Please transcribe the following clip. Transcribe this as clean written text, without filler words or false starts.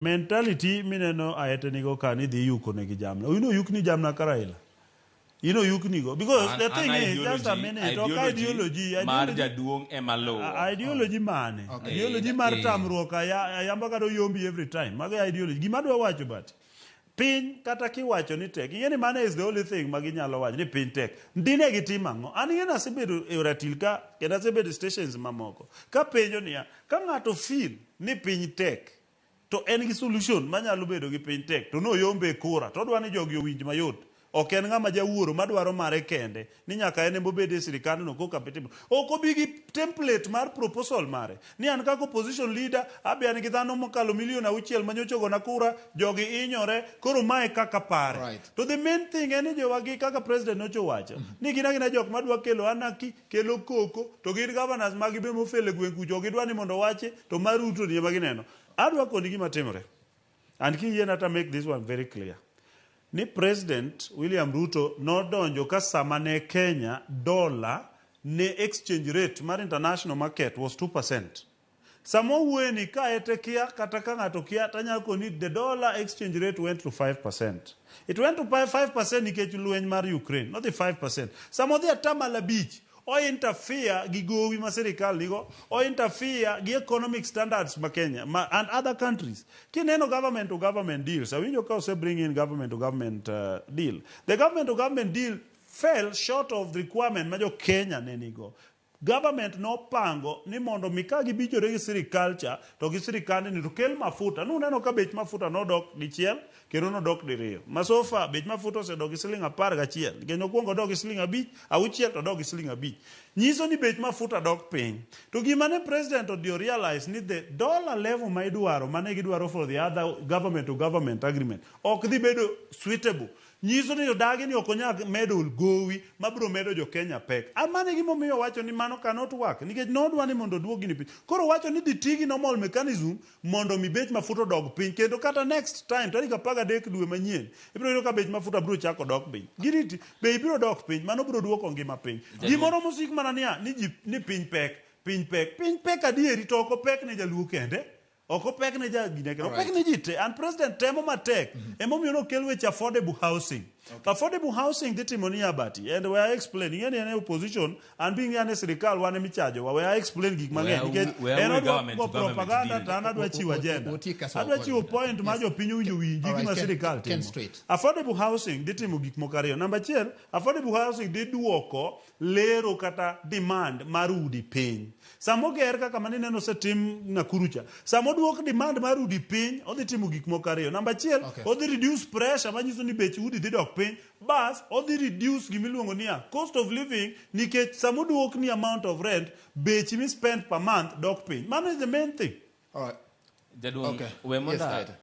Mentality mineno aetenigo kani dhi yuko negi jamna. Yukni jamna karaila. Yukni go. Because the thing is, just a minute, ideology. Ideology mane. Ideology mar tamruok ayamba kado yombi every time. Mage ideology. Gimadwa wacho but. Piny kata kiwacho ni tek. Ingeni mane is the only thing maginyalo wacho ni piny tek. Ndine gitimango. An ingeni asebedo euratilka kenda asebedo stations mamoko. Ka penjo niya, ka ng'ato feel ni piny tek. To en gi solution manyalo bedo gi piny tek to no yombe kura to dwani jogi owinj mayot ok en ng'ama jawuoro madwaro mare kende ni nyaka en embo bede sirikand no koka petimo ok obi gi template mar proposal mare ni an kako opposition leader abi an gi dhano mokalo milion 6 manyochogo na kura jogi inyore koro mae kaka pare to the main thing en ni jowagi kaka president nocho wacho ni gina jok madwa kelo anaki kelo koko to gin governors magi be mofele gwengu jogi dwani mondo wache to maruto ni magineno adwa koni gima timore and kiyena to make this one very clear ni President William Ruto nodonjo ka sama ne Kenya dollar ne exchange rate mar international market was 2%. Samo weni ka etekia kata ka ng'ato kia tanya koni the dollar exchange rate went to 5%. It went to 5% nikech lweny mar Ukraine, not the 5%. Some of the Tamala Beach or interfere gi gowi ma serikal nigo or interfere gi economic standards ma Kenya and other countries. Kineno government to government deals. I mean you can say bring in government to government deal. The government to government deal fell short of the requirement ma jo Kenya ne nigo. Government no pango ni mondo mikagi bijore gi sirikal cha to gi sirikal ni to kel mafuta no neno ka bech mafuta no dok dichiel kendo no dok diriyo masofa bech mafuta se dok siling 11 kendo kuongo dok siling 5 auchiel to dok siling 5 nyiso ni bech mafuta dok piny to gima ne president odio realize ni the dollar level ma idwaro mane gidwaro for the other government to government agreement ok dhi bedo suitable nyiso ni odagi ni okonyak medo gowi mabro medo jo Kenya pek amane gimo miyo wacho ni mano cannot work nikech nodwa ni mondo duogi ni piny koro wacho ni ditigi normal mechanism mondo mi bech mafuta dog piny kendo kata next time tarik 13 dwe manyien ibiro yudo ka bech mafuta bro chako dog piny giriti be ibiro dog piny mano bro duoko ngima piny gimoro musik manania ni piny pek adieri to ok pek ne jaluo kende oko pek ne jagine kero pek ne jite and president temo matek emomiyo no kel weche affordable housing affordable housing ditimo ni abati and we are explaining any opposition and being an sirikal wane michajo we are explain gik mang'eny nikech en odwa propaganda tan adwa chiwo agenda adwa chiwo point ma jo piny winjo winji gima sirikal timo affordable housing ditimo gik mokariyo number 1 affordable housing diduoko lero kata demand mar udi piny samoger kaka maneno setim Nakurucha samoduok demand mar udi piny odhi timo gik mokariyo number 1 odhi reduce pressure manyiso ni bech udi dhi dok piny bas odhi reduce gimiluongo ni cost of living nikech samoduok ni amount of rent bech mi spend per month dok piny mano is the main thing all right Jadwong, we monda